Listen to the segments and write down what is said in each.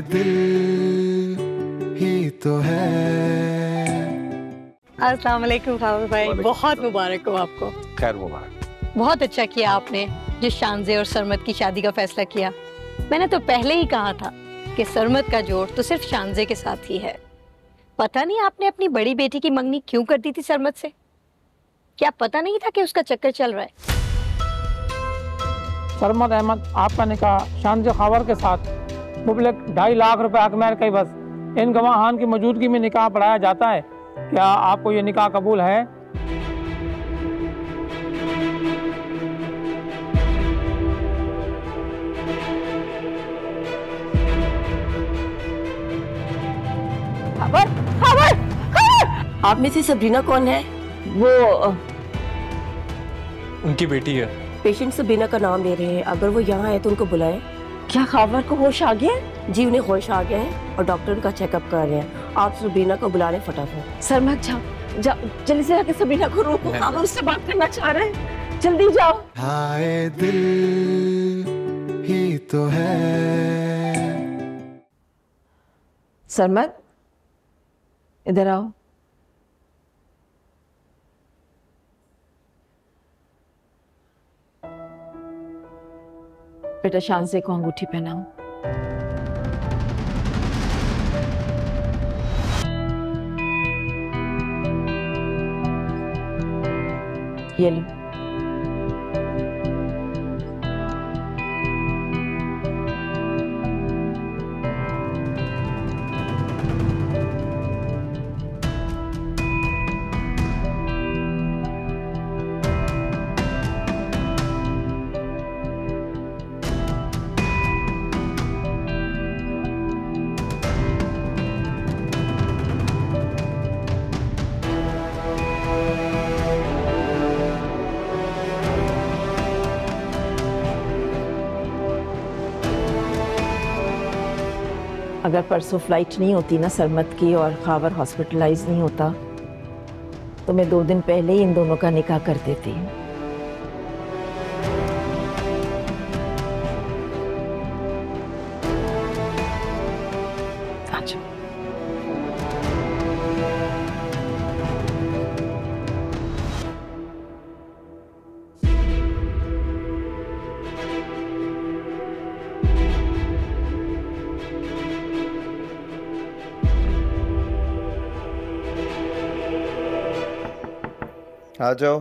दिल ही तो है। अस्सलाम वालेकुम खावर भाई, बहुत मुबारक हो आपको। खैर मुबारक। बहुत अच्छा किया आपने जिस शानजे और सरमत की शादी का फैसला किया। मैंने तो पहले ही कहा था कि सरमत का जोड़ तो सिर्फ शानजे के साथ ही है। पता नहीं आपने अपनी बड़ी बेटी की मंगनी क्यों कर दी थी सरमत से? क्या पता नहीं था कि उसका चक्कर चल रहा है? सरमत अहमद आपका निकाह शानजे खावर के साथ मुबलक 2.5 लाख रुपए अकमैर के बस इन गवाहान की मौजूदगी में निकाह पढ़ाया जाता है। क्या आपको ये निकाह कबूल है? खबर खबर खबर। आप में से सबरीना कौन है? वो उनकी बेटी है। पेशेंट सबरीना का नाम ले रहे हैं, अगर वो यहाँ है तो उनको बुलाएं। क्या खावर को होश आ गया? जी उन्हें होश आ गया है और डॉक्टर उनका चेकअप कर रहे हैं। आप सबरीना को बुला लें फटाफट। सरमत जाओ जल्दी से जाके सबरीना को रोको, खावर उससे बात करना चाह रहे हैं, जल्दी जाओ। हाय दिल ही तो है। सरमत इधर आओ। बेटा शानजे को अंगूठी पहनाओ। ये लो। अगर परसों फ्लाइट नहीं होती ना सरमत की और खावर हॉस्पिटलाइज नहीं होता तो मैं 2 दिन पहले ही इन दोनों का निकाह कर देती। अच्छा आ जाओ।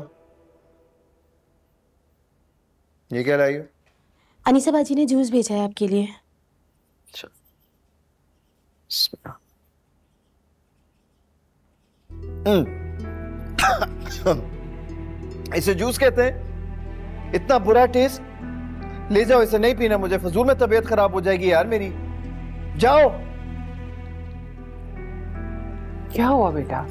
ये क्या लाई हो? अनीसा बाजी ने जूस भेजा है आपके लिए। अच्छा। इसे जूस कहते हैं? इतना बुरा टेस्ट। ले जाओ, इसे नहीं पीना मुझे, फजूल में तबीयत खराब हो जाएगी यार मेरी। जाओ। क्या हुआ बेटा?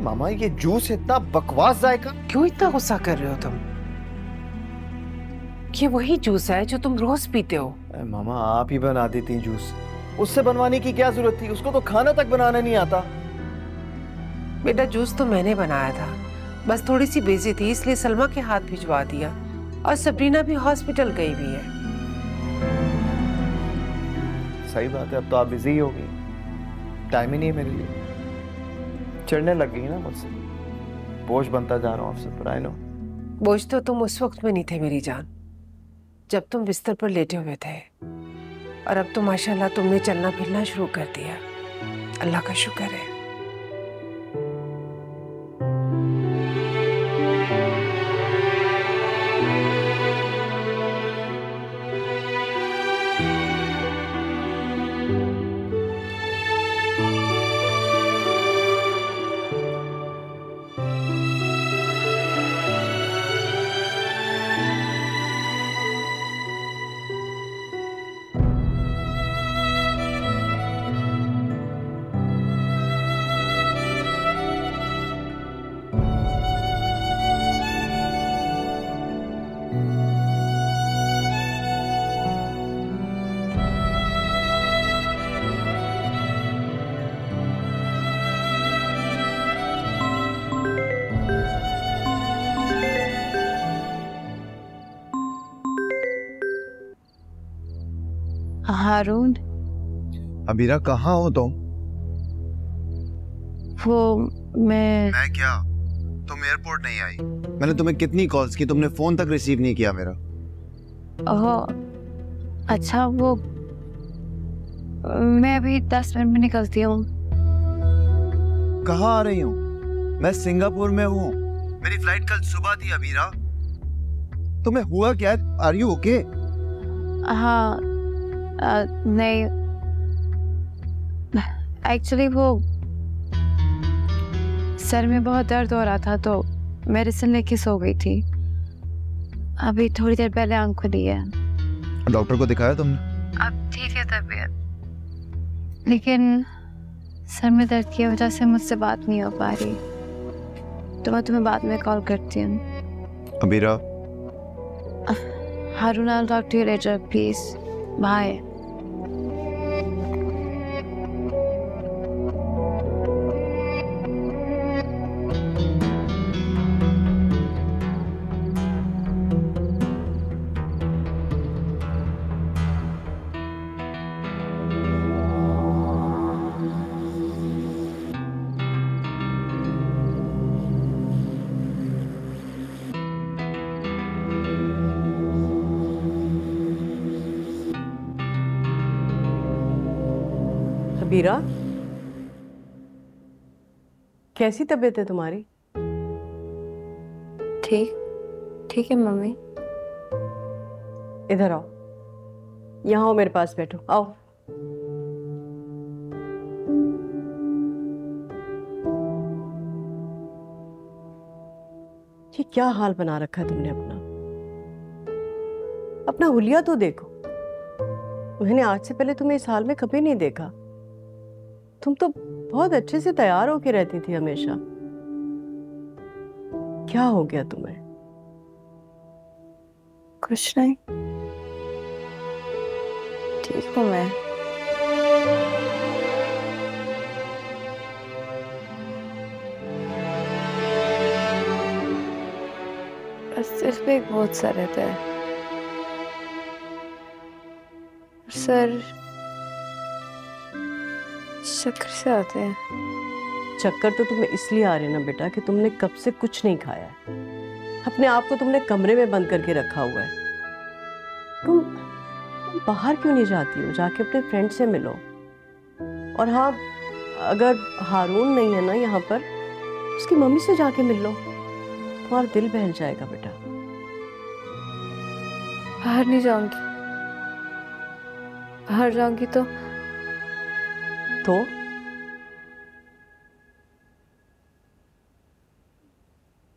मामा ये जूस इतना बकवास जायका। क्यों इतना गुस्सा कर रहे हो तुम? ये वही जूस है जो तुम रोज पीते हो। मामा आप ही बना देती जूस, उससे बनवाने की क्या जरूरत थी? उसको तो खाना तक बनाना नहीं आता। बेटा जूस तो मैंने बनाया था, बस थोड़ी सी बिजी थी इसलिए सलमा के हाथ भिजवा दिया। और सबरीना भी हॉस्पिटल गई हुई है। सही बात है, अब तो आप बिजी ही होगी, टाइम ही नहीं है मेरे लिए। चढ़ने लग गई ना मुझसे, बोझ बनता जा रहा हूँ आपसे पर। आई नो बोझ तो तुम उस वक्त में नहीं थे मेरी जान, जब तुम बिस्तर पर लेटे हुए थे। और अब तो माशाल्लाह तुमने चलना फिरना शुरू कर दिया, अल्लाह का शुक्र है। हारून अबीरा कहाँ हो तुम? वो मैं क्या? तुम एयरपोर्ट नहीं आई? मैंने तुम्हें कितनी कॉल्स की, तुमने फोन तक रिसीव नहीं किया मेरा। अच्छा, वो मैं अभी 10 मिनट में निकलती हूँ। कहाँ आ रही हूँ? मैं सिंगापुर में हूँ। मेरी फ्लाइट कल सुबह थी अबीरा। तुम्हें हुआ क्या? Are you okay? हाँ, नहीं, एक्चुअली वो सर में बहुत दर्द हो रहा था तो मेडिसिन लेके सो गई थी। अभी थोड़ी देर पहले आंख खुली है। डॉक्टर को दिखाया तुमने? अब ठीक है तबीयत, लेकिन सर में दर्द की वजह से मुझसे बात नहीं हो पा रही, तो मैं तुम्हें बाद में कॉल करती हूँ। अबीरा, हारून, I'll talk to you later, please. Bye. बीरा, कैसी तबीयत है तुम्हारी? ठीक है मम्मी। इधर आओ, यहाँ आओ, मेरे पास बैठो, आओ। ये क्या हाल बना रखा है तुमने अपना? अपना हुलिया तो देखो। मैंने आज से पहले तुम्हें इस हाल में कभी नहीं देखा। तुम तो बहुत अच्छे से तैयार होके रहती थी हमेशा। क्या हो गया तुम्हें? कुछ नहीं, ठीक हूँ मैं। सिर्फ एक बहुत सा रहता है सर, चक्कर से आते हैं। चक्कर तो तुम्हें इसलिए आ रहे हैं ना बेटा कि तुमने कब से कुछ नहीं खाया है। अपने आप को तुमने कमरे में बंद करके रखा हुआ है। तुम बाहर क्यों नहीं जाती हो? जाके अपने फ्रेंड से मिलो। और हाँ, अगर हारून नहीं है ना यहाँ पर, उसकी मम्मी से जाके मिल लो, तुम्हारा दिल बहल जाएगा बेटा। बाहर नहीं जाऊंगी। बाहर जाऊंगी तो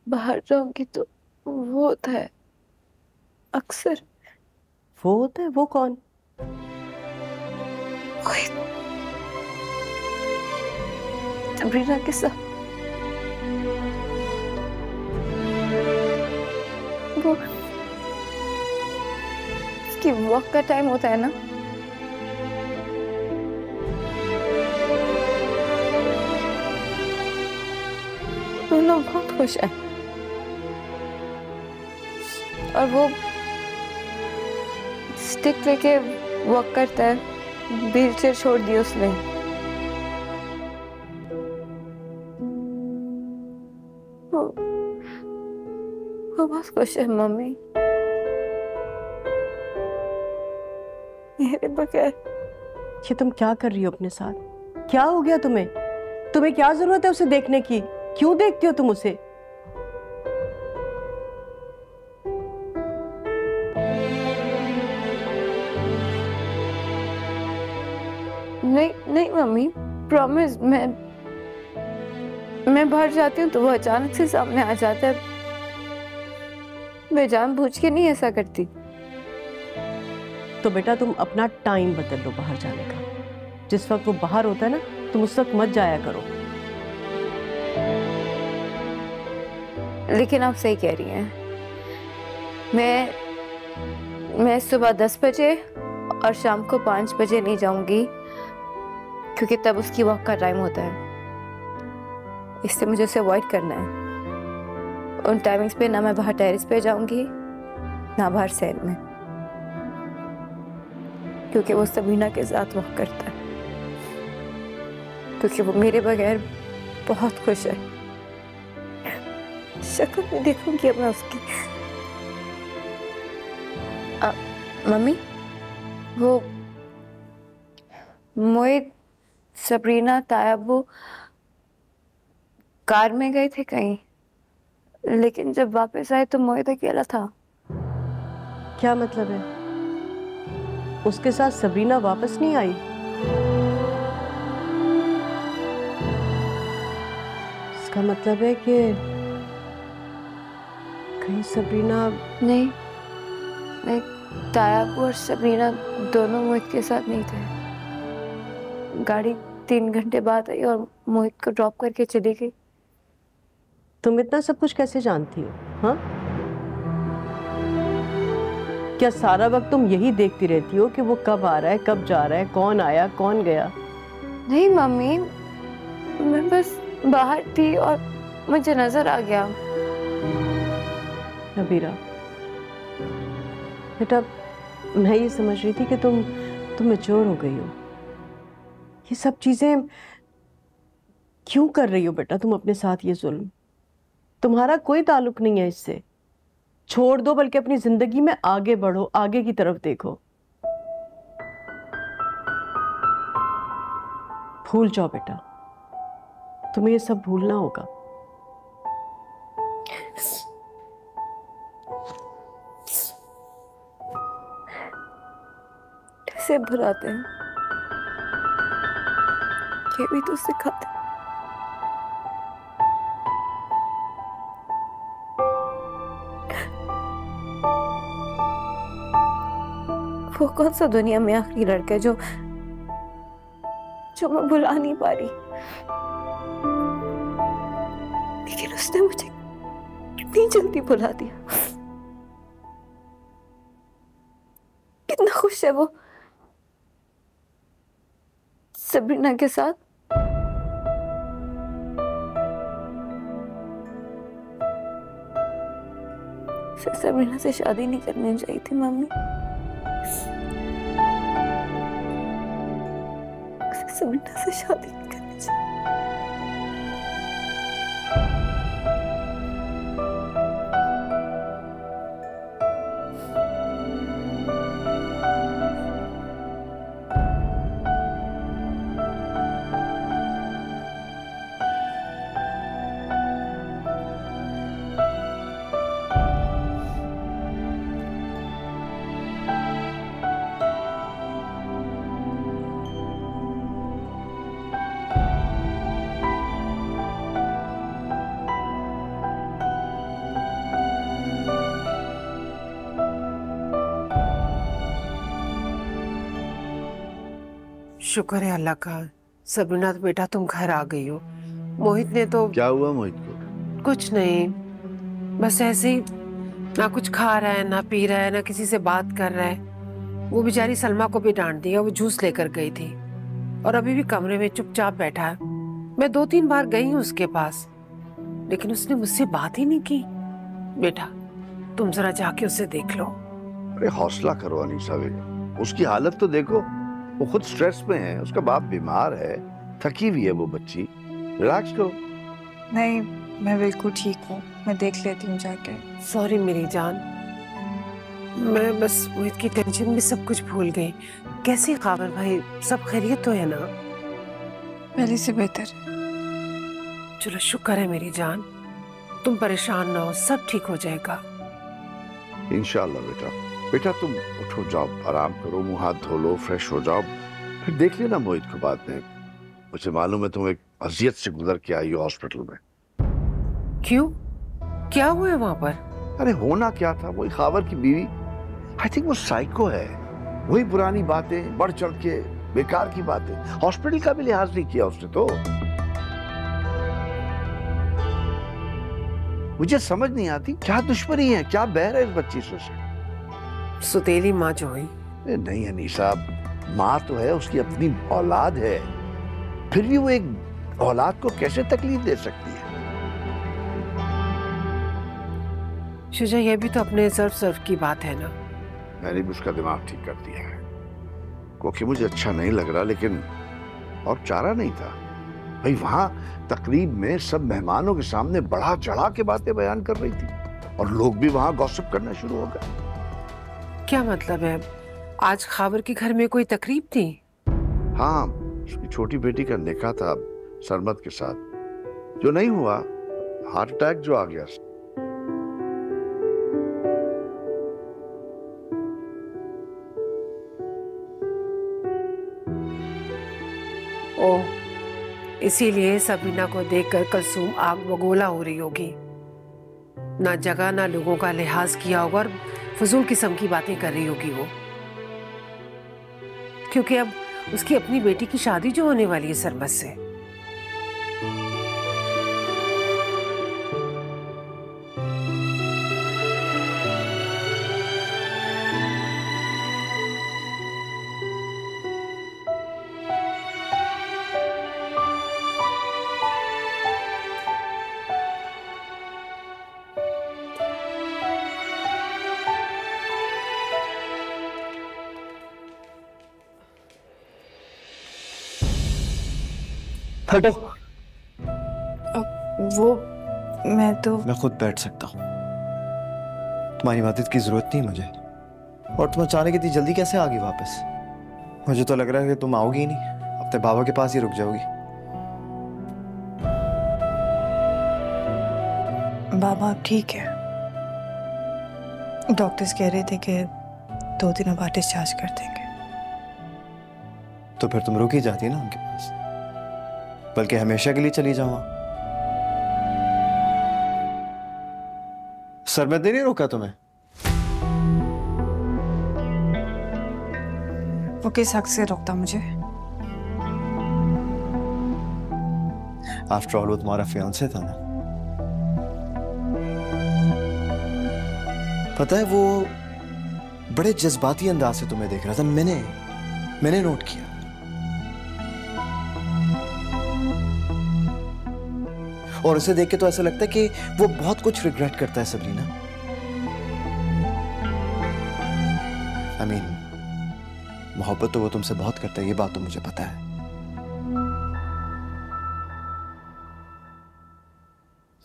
बाहर जाऊंगी तो वो होता है अक्सर। वो होता है? वो कौन? सबरीना के साथ वो उसकी वॉक का टाइम होता है ना, दोनों बहुत खुश है। और वो स्टिक लेके वॉक करता है, व्हीलचेयर छोड़ दी उसने। वो बहुत खुश है मम्मी, मेरे बगैर। ये तुम क्या कर रही हो अपने साथ? क्या हो गया तुम्हें? तुम्हें क्या जरूरत है उसे देखने की? क्यों देखती हो तुम उसे? नहीं मम्मी, प्रॉमिस। मैं बाहर जाती हूँ तो वो अचानक से सामने आ जाता है। मैं जानबूझ के नहीं ऐसा करती। तो बेटा तुम अपना टाइम बदल लो बाहर जाने का। जिस वक्त वो बाहर होता है ना, तुम उस वक्त मत जाया करो। लेकिन आप सही कह रही हैं। मैं सुबह 10 बजे और शाम को 5 बजे नहीं जाऊंगी, क्योंकि तब उसकी वॉक का टाइम होता है। इससे मुझे उसे अवॉइड करना है। उन टाइमिंग्स पे ना मैं बाहर टेरेस पे जाऊंगी, ना बाहर सैर में, क्योंकि वो सबरीना के साथ वॉक करता है। क्योंकि वो मेरे बगैर बहुत खुश है। शक्ल में देखूंगी अब मैं उसकी। मम्मी, वो मोहित, सबरीना, तायब वो कार में गए थे कहीं, लेकिन जब वापस आए तो मोहित अकेला था। क्या मतलब है? उसके साथ सबरीना वापस नहीं आई? इसका मतलब है कि कहीं सबरीना... नहीं, तायब और सबरीना दोनों मोहित के साथ नहीं थे। गाड़ी 3 घंटे बाद आई और मोहित को ड्रॉप करके चली गई। तुम इतना सब कुछ कैसे जानती हो? हाँ, क्या सारा वक्त तुम यही देखती रहती हो कि वो कब आ रहा है, कब जा रहा है, कौन आया, कौन गया? नहीं मम्मी, मैं बस बाहर थी और मुझे नजर आ गया। नबीरा बेटा, मैं ये समझ रही थी कि तुम मैच्योर हो गई हो। ये सब चीजें क्यों कर रही हो बेटा तुम अपने साथ? ये जुल्म तुम्हारा कोई ताल्लुक नहीं है इससे। छोड़ दो, बल्कि अपनी जिंदगी में आगे बढ़ो, आगे की तरफ देखो। भूल जाओ बेटा, तुम्हें ये सब भूलना होगा। कैसे भुलाते हैं, ये भी तो सिखाते। वो कौन सा दुनिया में आखिरी लड़का है जो मैं भुला नहीं पा रही, लेकिन उसने मुझे कितनी जल्दी भुला दिया। कितना खुश है वो सबरीना के साथ। सबरीना से शादी नहीं करनी चाहिए थी मम्मी। सबरीना से शादी नहीं करनी चाहिए। शुक्र है अल्लाह का। सबरीना तो बेटा तुम घर आ गई हो। मोहित ने तो... क्या हुआ मोहित को? कुछ नहीं, बस ऐसे ही ना कुछ खा रहा है, ना पी रहा है, ना किसी से बात कर रहा है। वो बेचारी सलमा को भी डांट दिया, वो जूस लेकर गई थी और अभी भी कमरे में चुपचाप बैठा है। मैं 2-3 बार गई हूँ उसके पास, लेकिन उसने मुझसे बात ही नहीं की। बेटा तुम जरा जाके उसे देख लो। अरे हौसला करो अनीसा बेगम, उसकी हालत तो देखो, वो खुद स्ट्रेस में है, उसका बाप बीमार है, थकी हुई है वो बच्ची। रिलैक्स करो। नहीं, मैं बिल्कुल ठीक हूँ, मैं देख लेती हूँ जाके। सॉरी मेरी जान, मैं बस मोहित की टेंशन में सब कुछ भूल गई। कैसे खाबर भाई, सब खैरियत तो है ना? पहले से बेहतर। चलो शुक्र है मेरी जान, तुम परेशान ना हो, सब ठीक हो जाएगा इंशाल्लाह। बेटा तुम उठो, जाओ आराम करो, मुंह हाथ धो लो, फ्रेश हो जाओ, फिर देख लेना मोहित को बाद में। मुझे मालूम है तुम एक अजियत से गुजर के आई हो हॉस्पिटल में। क्यों, क्या हुआ है वहां पर? अरे होना क्या था, वही खावर की बीवी, आई थिंक वो साइको है। वही पुरानी बातें, बढ़ चढ़ के बेकार की बातें, हॉस्पिटल का भी लिहाज नहीं किया उसने। तो मुझे समझ नहीं आती क्या दुश्मनी है, क्या बैर है इस बच्ची से। सुतेली माँ जो हुई। नहीं अनीसा, माँ तो है, उसकी अपनी औलाद है, फिर भी वो एक औलाद को कैसे तकलीफ दे सकती है? शुजा, ये भी तो अपने सर्व की बात है ना। मैंने भी उसका दिमाग ठीक कर दिया है, क्योंकि मुझे अच्छा नहीं लग रहा, लेकिन और चारा नहीं था। भाई वहां तकरीब में सब मेहमानों के सामने बढ़ा चढ़ा के बातें बयान कर रही थी और लोग भी वहां गॉसिप करना शुरू हो गए। क्या मतलब है? आज खावर के घर में कोई तकरीब थी? हाँ, उसकी छोटी बेटी का निकाह था सरमत के साथ, जो नहीं हुआ, हार्ट अटैक जो आ गया। ओह, इसीलिए सबीना को देखकर कलसूम आग बगोला हो रही होगी। ना जगह ना लोगों का लिहाज किया होगा और फजूल किस्म की बातें कर रही होगी वो, क्योंकि अब उसकी अपनी बेटी की शादी जो होने वाली है सरमत से। हटो। वो मैं खुद बैठ सकता हूँ, तुम्हारी मदद की जरूरत नहीं मुझे। और तुम अचानक इतनी जल्दी कैसे आ गई वापस? मुझे तो लग रहा है कि तुम आओगी ही नहीं, अपने बाबा के पास ही रुक जाओगी। बाबा अब ठीक है, डॉक्टर्स कह रहे थे कि 2 दिनों बाद डिस्चार्ज कर देंगे। तो फिर तुम रुक ही जाती ना उनके पास, बल्कि हमेशा के लिए चली जाऊँ। सरमत ने नहीं रोका तुम्हें? वो किस हक से रोकता मुझे? आफ्टर ऑल वो तुम्हारा फियांसे था ना। पता है, वो बड़े जज्बाती अंदाज से तुम्हें देख रहा था। मैंने नोट किया। और उसे देख के तो ऐसा लगता है कि वो बहुत कुछ रिग्रेट करता है सबरीना। I mean, मोहब्बत तो वो तुमसे बहुत करता है, ये बात तो मुझे पता है।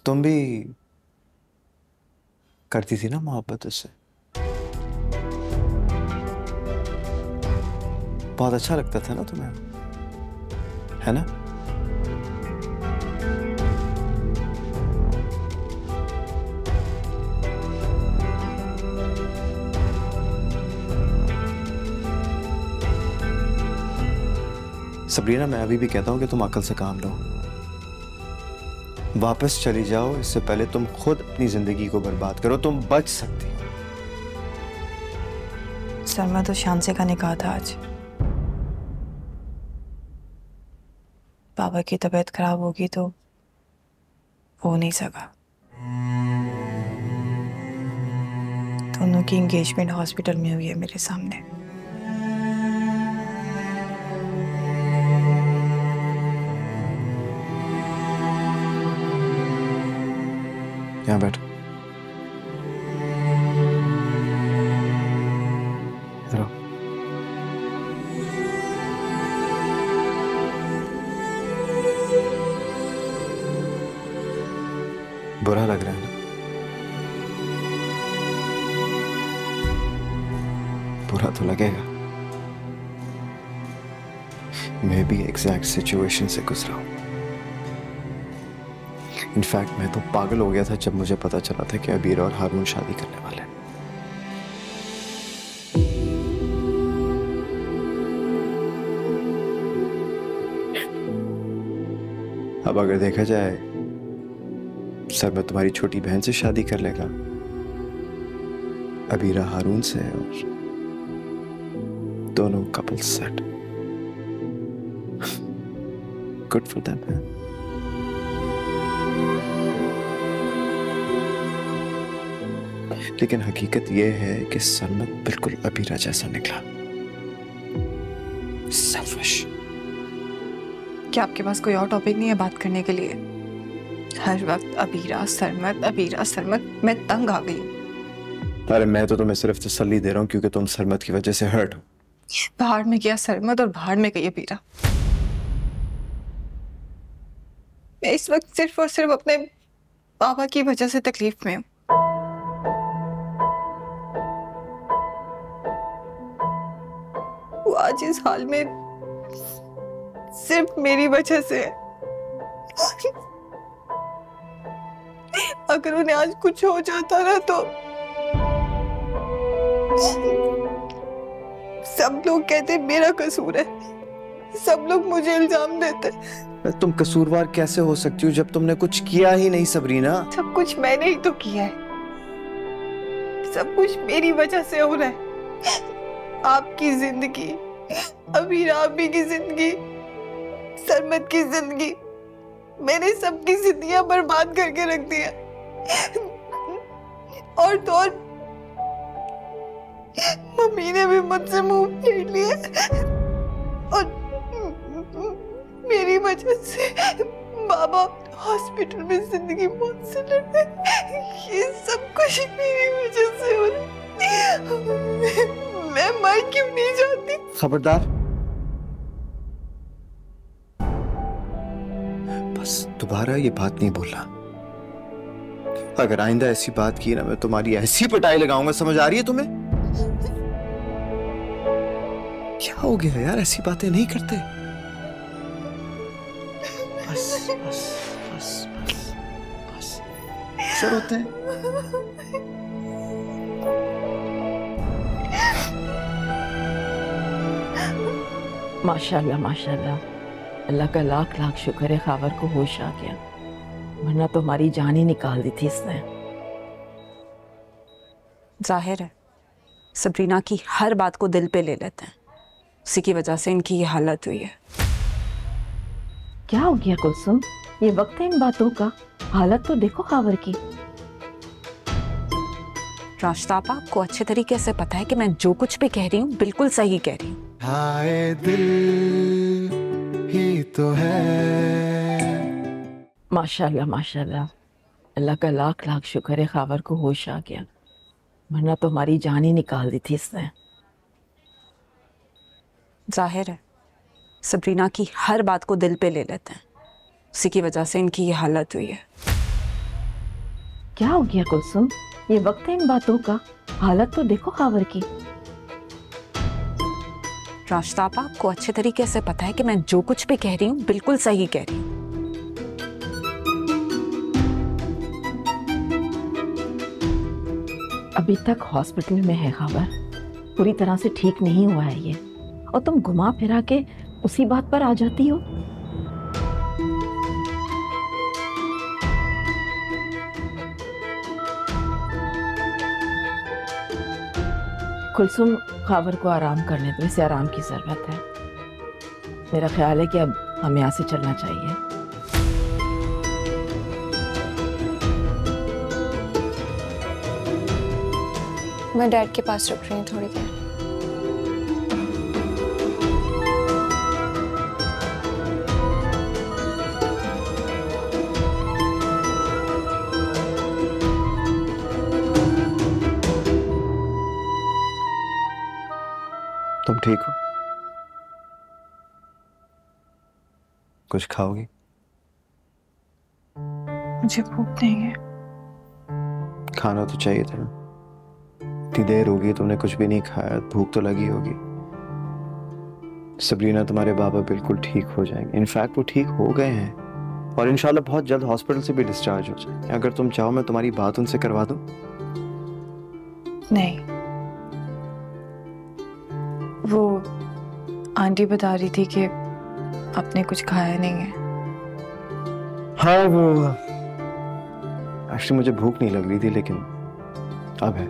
तुम भी करती थी ना मोहब्बत उससे? बहुत अच्छा लगता था ना तुम्हें, है ना? सबरीना, मैं अभी भी कहता हूं कि तुम अकल से काम लो, वापस चली जाओ, इससे पहले तुम खुद अपनी जिंदगी को बर्बाद करो। तुम बच सकती हो। सरमा तो शांसे का निकाह था आज। बाबा की तबीयत खराब होगी तो हो नहीं सका। दोनों की एंगेजमेंट हॉस्पिटल में हुई है मेरे सामने। यहाँ बैठो। इधर आओ। बुरा लग रहा है ना? बुरा तो लगेगा। मैं भी एग्जैक्ट सिचुएशन से गुजरा हूं। इनफैक्ट मैं तो पागल हो गया था जब मुझे पता चला था कि अबीरा और हारून शादी करने वाले हैं। अब अगर देखा जाए, सरमत तुम्हारी छोटी बहन से शादी कर लेगा, अबीरा हारून से, और दोनों couple set. Good for them है। लेकिन हकीकत यह है कि सरमत बिल्कुल अबीरा जैसा निकला। सेल्फिश। क्या आपके पास कोई और टॉपिक नहीं है बात करने के लिए? हर वक्त अबीरा सरमत, मैं तंग आ गई। अरे मैं तो तुम्हें सिर्फ तसल्ली दे रहा हूं क्योंकि तुम सरमत की वजह से हर्ट हो। बाहर में गया सरमत और बाहर में गई अबीरा। मैं इस वक्त सिर्फ और सिर्फ अपने बाबा की वजह से तकलीफ में हूँ। वो आज इस हाल में सिर्फ मेरी वजह से है। अगर उन्हें आज कुछ हो जाता ना तो सब लोग कहते मेरा कसूर है, सब लोग मुझे इल्जाम देते। तुम कसूरवार कैसे हो सकती हो जब तुमने कुछ किया ही नहीं सबरीना? सब कुछ मैंने ही तो किया है, सब कुछ मेरी वजह से हो रहा है। आपकी जिंदगी, अमीरा आपी की जिंदगी, सरमत की जिंदगी, मैंने सबकी जिंदगियां बर्बाद करके रख दिया। और तो और मम्मी ने भी मुझसे मुंह फेर लिया और मेरी वजह से बाबा हॉस्पिटल में जिंदगी मौत से लड़े। ये सब कुछ मेरी वजह से हो रहा है। मैं मर क्यों नहीं जाती? खबरदार, बस दोबारा ये बात नहीं बोलना। अगर आइंदा ऐसी बात की ना, मैं तुम्हारी ऐसी पिटाई लगाऊंगा, समझ आ रही है तुम्हें? क्या हो गया यार, ऐसी बातें नहीं करते। बस बस बस बस बस सर होते हैं। माशाल्लाह माशाल्लाह, अल्लाह का लाख लाख शुक्र है खावर को होश आ गया, वरना तो हमारी जान ही निकाल दी थी इसने। जाहिर है सबरीना की हर बात को दिल पे ले लेते हैं, उसी की वजह से इनकी ये हालत हुई है। क्या हो गया कुलसुम, ये वक्त है इन बातों का, हालत तो देखो खावर की। राशिदा आपा, आपको अच्छे तरीके से पता है कि मैं जो कुछ भी कह रही हूँ बिल्कुल सही कह रही हूँ। हाय दिल ही तो है। माशाल्लाह माशाल्लाह, अल्लाह का लाख लाख शुक्र है खावर को होश आ गया, वरना तो हमारी जान ही निकाल दी थी इसने। जाहिर है सबरीना की हर बात को दिल पे ले लेते हैं, उसी की वजह से इनकी ये हालत हुई है। क्या हो गया कुलसुम, ये वक्त है इन बातों का, हालत तो देखो खावर की। राशिदा आपा, आपको अच्छे तरीके से पता है कि मैं जो कुछ भी कह रही हूँ बिल्कुल सही कह रही हूँ। अभी तक हॉस्पिटल में है खावर, पूरी तरह से ठीक नहीं हुआ है ये, और तुम घुमा फिरा के उसी बात पर आ जाती हो। कुलसुम, खावर को आराम करने दो, इसे आराम की जरूरत है। मेरा ख्याल है कि अब हमें यहाँ से चलना चाहिए। मैं डैड के पास रुक रही हूँ थोड़ी देर। तुम ठीक हो? कुछ खाओगी? मुझे भूख नहीं है। खाना तो चाहिए था ना, इतनी देर होगी तुमने कुछ भी नहीं खाया, भूख तो लगी होगी। सबरीना, तुम्हारे बाबा बिल्कुल ठीक हो जाएंगे, इनफैक्ट वो ठीक हो गए हैं, और इंशाल्लाह बहुत जल्द हॉस्पिटल से भी डिस्चार्ज हो जाएंगे। अगर तुम चाहो मैं तुम्हारी बात उनसे करवा दूं। नहीं, वो आंटी बता रही थी कि आपने कुछ खाया नहीं है। हाँ, वो एक्चुअली मुझे भूख नहीं लग रही थी, लेकिन अब है।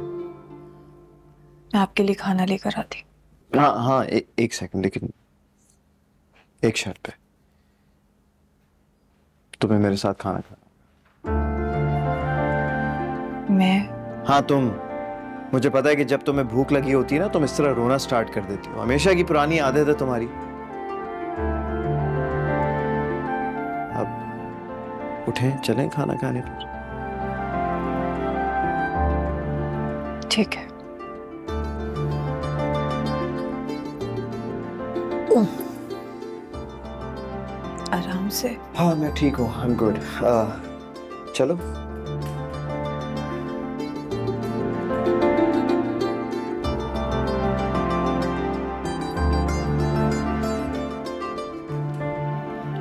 मैं आपके लिए खाना लेकर आती। हाँ हाँ, एक सेकंड, लेकिन एक शर्त पे, तुम्हें मेरे साथ खाना खाना। मैं? हाँ तुम। मुझे पता है कि जब तुम्हें भूख लगी होती है ना, तुम इस तरह रोना स्टार्ट कर देती हो, हमेशा की पुरानी आदत है तुम्हारी। अब उठें, चलें खाना खाने पर। ठीक है। आराम से। हाँ मैं ठीक हूँ, आई एम गुड। चलो।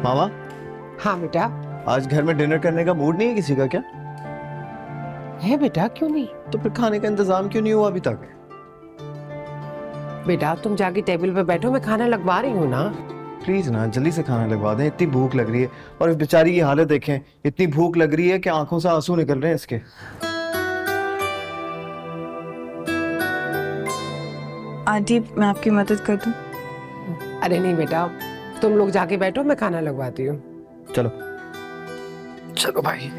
मामा। हाँ बेटा। आज घर में डिनर करने का मूड नहीं है किसी का क्या? है बेटा, क्यों नहीं? तो फिर खाने का इंतजाम क्यों नहीं हुआ अभी तक? बेटा तुम जाके टेबल पे बैठो, मैं खाना लगवा रही हूँ ना। प्लीज ना जल्दी से खाना लगवा दें, इतनी भूख लग रही है। और इस बेचारी की हालत देखें, इतनी भूख लग रही है कि आंखों से आंसू निकल रहे हैं इसके। आंटी मैं आपकी मदद कर दूं? अरे नहीं बेटा, तुम लोग जाके बैठो, मैं खाना लगवाती हूँ। चलो चलो भाई।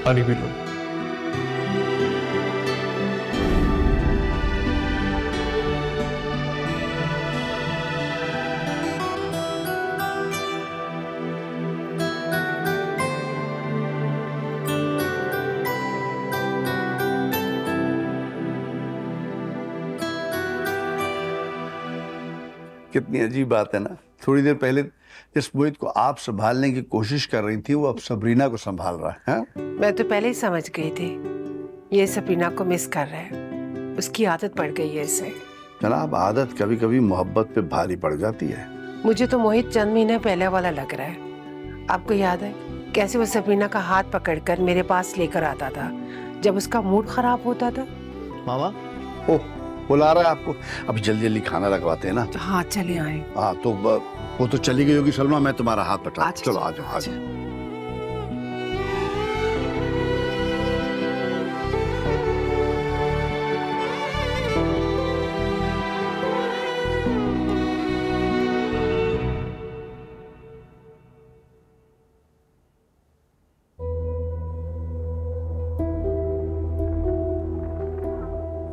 पानी पी लो। कितनी अजीब बात है ना, थोड़ी देर पहले जिस मोहित को आप संभालने की कोशिश कर रही थी वो अब सबरीना को संभाल रहा है। मैं तो पहले ही समझ गई थी ये सबरीना को मिस कर रहा है, उसकी आदत पड़ गई है इसे। जनाब आदत कभी कभी मोहब्बत पे भारी पड़ जाती है। मुझे तो मोहित चंद महीने पहले वाला लग रहा है। आपको याद है कैसे वो सबरीना का हाथ पकड़कर मेरे पास लेकर आता था जब उसका मूड खराब होता था? मामा ओह बुला रहा है आपको, अभी जल्दी जल्दी खाना लगवाते हैं ना। तो हाँ चले आए। हाँ तो वो तो चली गई होगी सलमा, मैं तुम्हारा हाथ पकड़ा। चलो आ जाओ आ जाओ।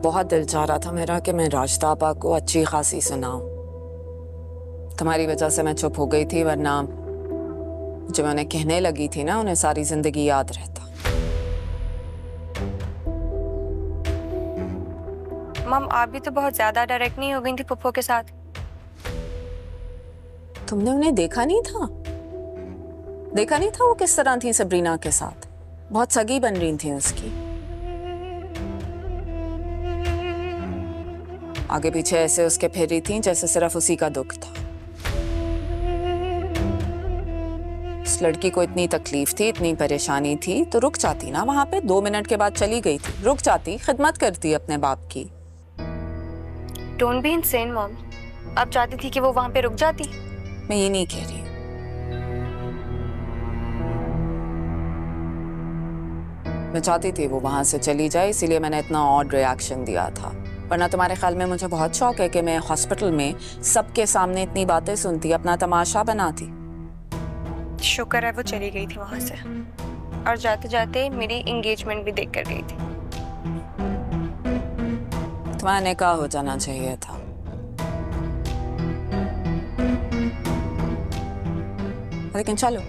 बहुत दिल चाह रहा था मेरा कि मैं राशिदा आपा को अच्छी खासी सुनाऊं। तुम्हारी वजह से मैं चुप हो गई थी, वरना जो मैं उन्हें कहने लगी थी ना उन्हें सारी जिंदगी याद रहता। मम आप भी तो बहुत ज्यादा डायरेक्ट नहीं हो गई थी पप्पो के साथ। तुमने उन्हें देखा नहीं था? देखा नहीं था वो किस तरह थी सबरीना के साथ? बहुत सगी बन रही थी उसकी। आगे पीछे ऐसे उसके फिर रही थी जैसे सिर्फ उसी का दुख था। उस लड़की को इतनी तकलीफ थी, इतनी परेशानी थी, तो रुक जाती ना वहां पे। 2 मिनट के बाद चली गई थी, रुक जाती, खिदमत करती अपने बाप की। डोंट बी इनसेन मॉम, आप चाहती थी कि वो वहां पे रुक जाती? मैं ये नहीं कह रही। मैं चाहती थी वो वहां से चली जाए, इसीलिए मैंने इतना ऑड रिएक्शन दिया था। वरना तुम्हारे ख्याल में मुझे बहुत शौक है कि मैं हॉस्पिटल में सबके सामने इतनी बातें सुनती, अपना तमाशा बनाती। शुक्र है वो चली गई थी वहां से, और जाते जाते मेरी एंगेजमेंट भी देख कर गई थी। तुम्हारा निकाह हो जाना चाहिए था। लेकिन चलो,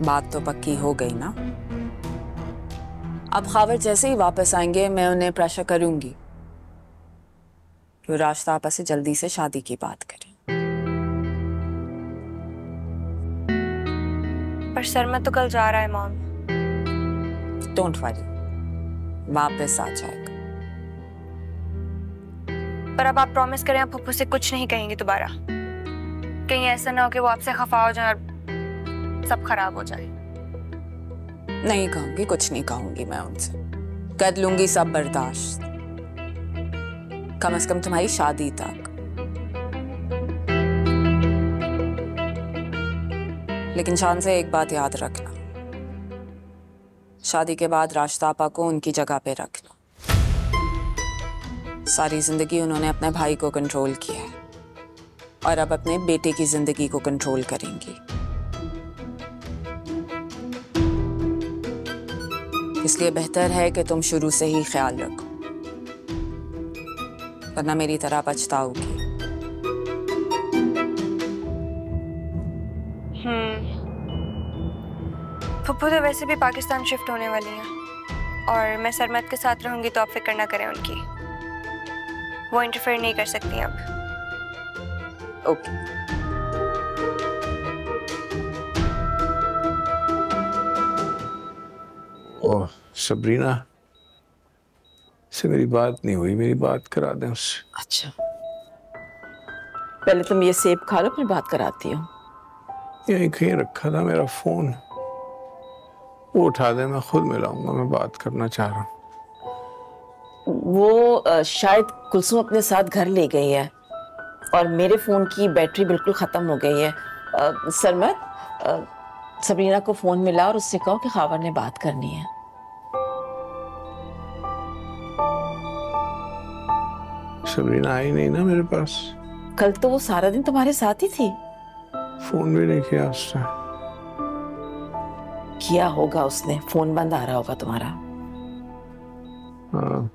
बात तो पक्की हो गई ना। अब खावर जैसे ही वापस आएंगे मैं उन्हें प्रेशर करूंगी कि राशिदा आपा से जल्दी से शादी की बात करें। पर सरमत तो कल जा रहा है मॉम। डोंट वरी, वापस आ जाएगा। पर अब आप प्रॉमिस करें आप पप्पू से कुछ नहीं कहेंगे दोबारा। कहीं ऐसा ना हो कि वो आपसे खफा हो जाए और सब खराब हो जाए। नहीं कहूंगी, कुछ नहीं कहूंगी मैं उनसे। कर लूंगी सब बर्दाश्त, कम से कम तुम्हारी शादी तक। लेकिन शान से एक बात याद रखना, शादी के बाद राशिदा आपा को उनकी जगह पे रखना। सारी जिंदगी उन्होंने अपने भाई को कंट्रोल किया है और अब अपने बेटे की जिंदगी को कंट्रोल करेंगी। इसलिए बेहतर है कि तुम शुरू से ही ख्याल रखो, वरना मेरी तरह पछताओगी। फुप्पू तो वैसे भी पाकिस्तान शिफ्ट होने वाली हैं और मैं सरमत के साथ रहूंगी तो आप फिक्र ना करें उनकी, वो इंटरफेयर नहीं कर सकती अब। ओके। ओह सबरीना, से मेरी बात नहीं हुई, मेरी बात करा दें उससे। अच्छा, पहले तुम ये सेब खा लो फिर बात कराती हूँ। यहीं कहीं रखा था मेरा फोन, वो उठा दे, मैं खुद मिलाऊंगा, मैं बात करना चाह रहा हूँ। वो शायद कुलसुम अपने साथ घर ले गई है और मेरे फोन की बैटरी बिल्कुल खत्म हो गई है। सरमत, सबरीना को फोन मिला और उससे कहो कि खावर ने बात करनी है। सबरीना आई नहीं ना मेरे पास। कल तो वो सारा दिन तुम्हारे साथ ही थी। फोन भी नहीं किया उसने। किया होगा उसने, फोन बंद आ रहा होगा तुम्हारा। हाँ।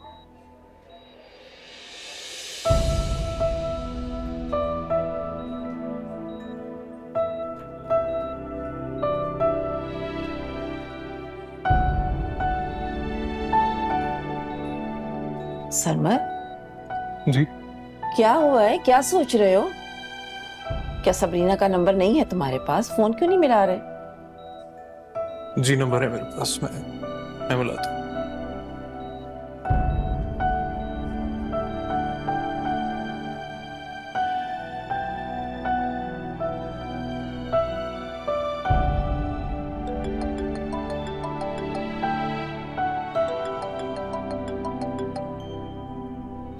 सरमत जी, क्या हुआ है, क्या सोच रहे हो? क्या सबरीना का नंबर नहीं है तुम्हारे पास? फोन क्यों नहीं मिला रहे? जी नंबर है मेरे पास, मैं मिलाता हूँ।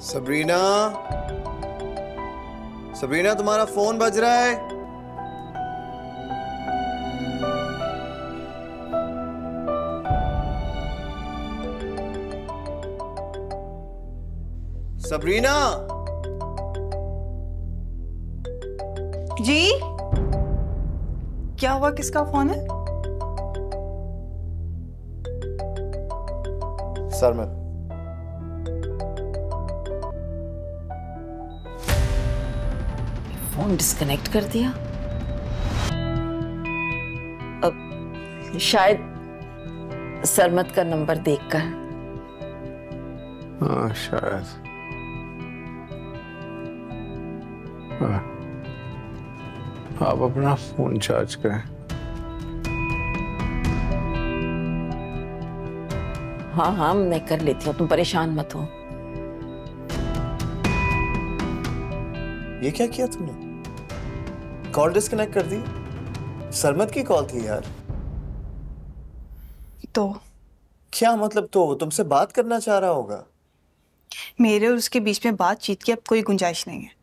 सबरीना, सबरीना तुम्हारा फोन बज रहा है। सबरीना। जी क्या हुआ, किसका फोन है? सरमत। फोन डिस्कनेक्ट कर दिया। अब शायद सरमत का नंबर देखकर। हाँ शायद। हाँ। आप अपना फोन चार्ज करें। हाँ हाँ मैं कर लेती हूँ, तुम परेशान मत हो। ये क्या किया तुमने? कॉल डिस्कनेक्ट कर दी? सरमत की कॉल थी यार। तो क्या मतलब? तो वो तुमसे बात करना चाह रहा होगा। मेरे और उसके बीच में बातचीत की अब कोई गुंजाइश नहीं है।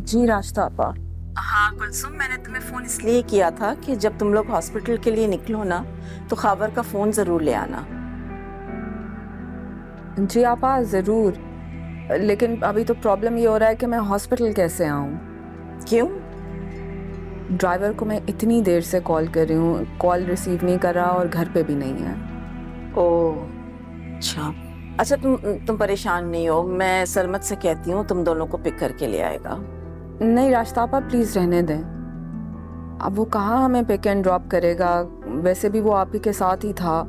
जी रास्ता आपा। हाँ कुलसुम, मैंने तुम्हें फ़ोन इसलिए किया था कि जब तुम लोग हॉस्पिटल के लिए निकलो ना तो खावर का फ़ोन ज़रूर ले आना। जी आपा ज़रूर, लेकिन अभी तो प्रॉब्लम ये हो रहा है कि मैं हॉस्पिटल कैसे आऊँ। क्यों? ड्राइवर को मैं इतनी देर से कॉल कर रही हूँ, कॉल रिसीव नहीं कर रहा और घर पे भी नहीं है। ओह अच्छा अच्छा, तुम परेशान नहीं हो, मैं सरमत से कहती हूँ तुम दोनों को पिक करके ले आएगा। नहीं रास्ता आपा प्लीज रहने दें। अब वो कहाँ हमें पिक एंड ड्रॉप करेगा, वैसे भी वो आप ही के साथ ही था।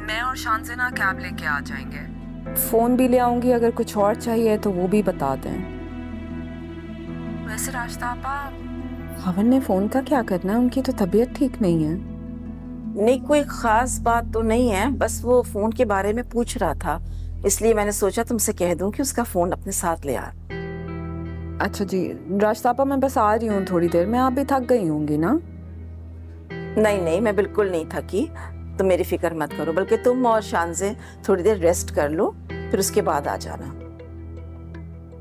मैं और शान से ना कैब लेके आ जाएंगे, फोन भी ले आऊंगी, अगर कुछ और चाहिए तो वो भी बता दें। वैसे रास्ता आपा खवन ने फोन का क्या करना है, उनकी तो तबीयत ठीक नहीं है। नहीं कोई खास बात तो नहीं है, बस वो फोन के बारे में पूछ रहा था, इसलिए मैंने सोचा तुमसे कह दूं कि उसका फोन अपने साथ ले आ। अच्छा जी रास्तापा, मैं बस आ रही हूँ थोड़ी देर में, आप भी थक गई होंगी ना? नहीं नहीं मैं बिल्कुल नहीं थकी, तुम मेरी फिक्र मत करो, बल्कि तुम और शानज़े थोड़ी देर रेस्ट कर लो, फिर उसके बाद आ जाना।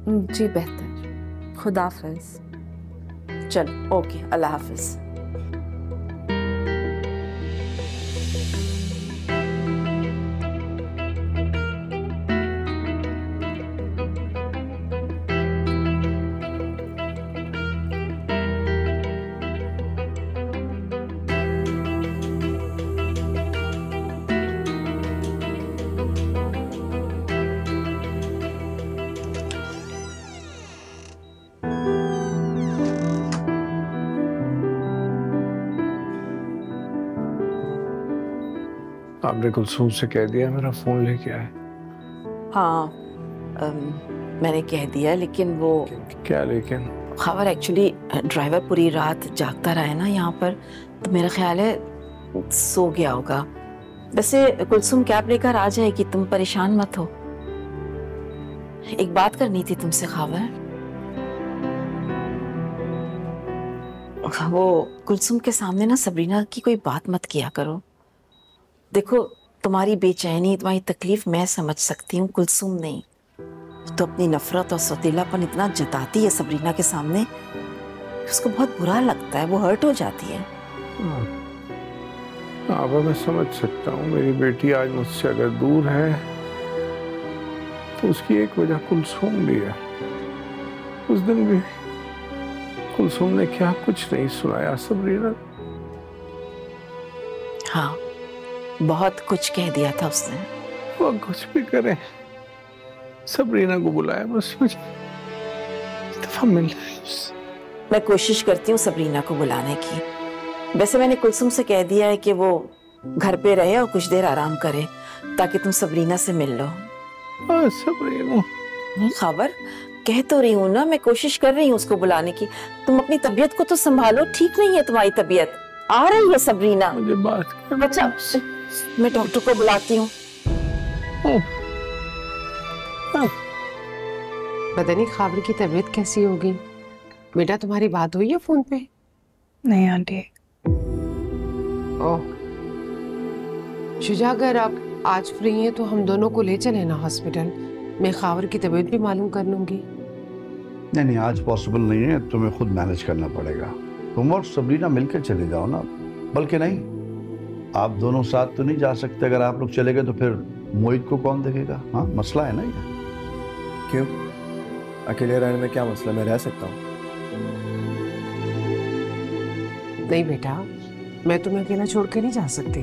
जी बेहतर, खुदा हाफिज। चलो ओके, अल्लाह हाफिज। आपने कुलसूम से कह दिया मेरा फोन लेके आए? हाँ मैंने कह दिया, लेकिन वो क्या लेकिन? खबर एक्चुअली ड्राइवर पूरी रात जागता रहा है ना यहाँ पर, तो मेरा ख्याल है सो गया होगा। वैसे कुलसूम कैब लेकर आ जाएगी, तुम परेशान मत हो। एक बात करनी थी तुमसे खबर। वो कुलसूम के सामने ना सबरीना की कोई बात मत किया करो। देखो तुम्हारी बेचैनी, तुम्हारी तकलीफ मैं समझ सकती हूँ, कुलसूम नहीं। तो अपनी नफरत और सौतीलापन इतना जताती है सबरीना के सामने, उसको बहुत बुरा लगता है, वो हर्ट हो जाती है। अब मैं समझ सकता हूँ, मेरी बेटी आज मुझसे अगर दूर है तो उसकी एक वजह कुलसूम भी है। उस दिन भी कुलसूम ने क्या कुछ नहीं सुनाया सबरीना। हाँ बहुत कुछ कह दिया था उसने। वो कुछ भी करे, सबरीना को बुलाया, बस मुझे दफा मिल जाए। मैं कोशिश करती हूँ सबरीना को बुलाने की। वैसे मैंने कुलसूम से कह दिया है कि वो घर पे रहे और कुछ देर आराम करे, ताकि तुम सबरीना से मिल लो। सबरीना खबर कह तो रही हूँ ना, मैं कोशिश कर रही हूँ उसको बुलाने की। तुम अपनी तबीयत को तो संभालो, ठीक नहीं है तुम्हारी तबीयत। आ रही है सबरीना। मुझे बात कर। अच्छा मैं डॉक्टर को बुलाती हूँ। पता नहीं खबर की तबीयत कैसी होगी। बेटा तुम्हारी बात हुई है फोन पे? नहीं आंटी। ओह शुजा, अगर आप आज फ्री हैं तो हम दोनों को ले चले ना हॉस्पिटल, मैं खबर की तबीयत भी मालूम कर लूंगी। नहीं नहीं आज पॉसिबल नहीं है, तुम्हें खुद मैनेज करना पड़ेगा। तुम और सबरीना मिलकर चले जाओ ना। बल्कि नहीं, आप दोनों साथ तो नहीं जा सकते। अगर आप लोग चले गए तो फिर मोहित को कौन देखेगा? हाँ मसला है ना ये। क्यों? अकेले रहने में क्या मसला, मैं रह सकता हूँ। नहीं बेटा, मैं तुम्हें अकेला छोड़ के नहीं जा सकती।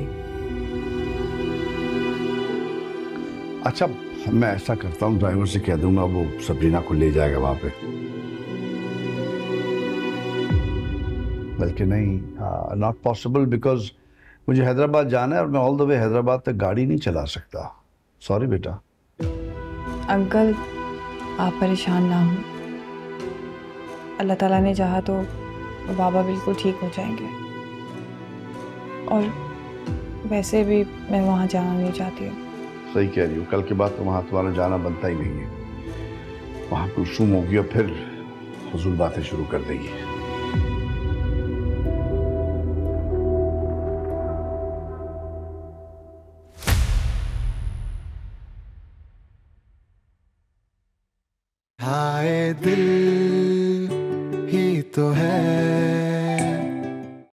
अच्छा मैं ऐसा करता हूँ, ड्राइवर से कह दूंगा, वो सबरीना को ले जाएगा वहां पे। बल्कि नहीं, नॉट पॉसिबल, बिकॉज मुझे हैदराबाद जाना है और मैं ऑल द वे हैदराबाद तक गाड़ी नहीं चला सकता। सॉरी बेटा। अंकल आप परेशान ना हो, अल्लाह ताला ने चाहा तो बाबा बिल्कुल ठीक हो जाएंगे। और वैसे भी मैं वहाँ जाना नहीं चाहती हूँ। सही कह रही हूँ, कल के बाद तो वहाँ तुम्हारा जाना बनता ही नहीं है। वहाँ कुलसूम होगी और फिर फजूल बातें शुरू कर देगी।